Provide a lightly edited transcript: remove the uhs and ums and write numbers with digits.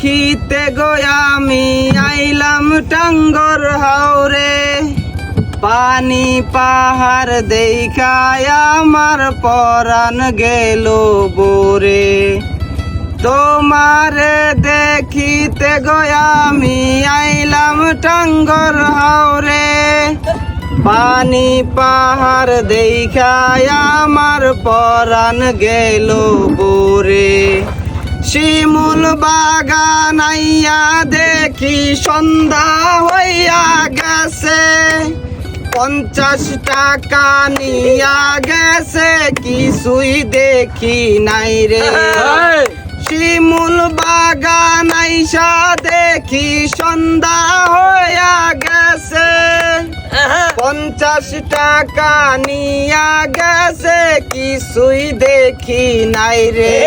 দেখিতে গো আমি আইলাম টাঙ্গর হাওরে, পানি পাহাড় দেখায় আমার পরাণ গেল বোরে। তোমারে দেখিতে গো আমি আইলাম টাঙ্গর হাওরে, পানি পাহাড় দেখায় আমার পরাণ গেল বোরে। শিমুল বাগান আইয়া দেখি সন্ধ্যা হইয়া গেছে, 50 টাকা নিয়া গেছে কিছুই দেখি নাই রে। শিমুল বাগান আইসা দেখি সন্ধ্যা হইয়া গেছে, 50 টাকা নিয়া গেছে কিছুই দেখি নাই রে।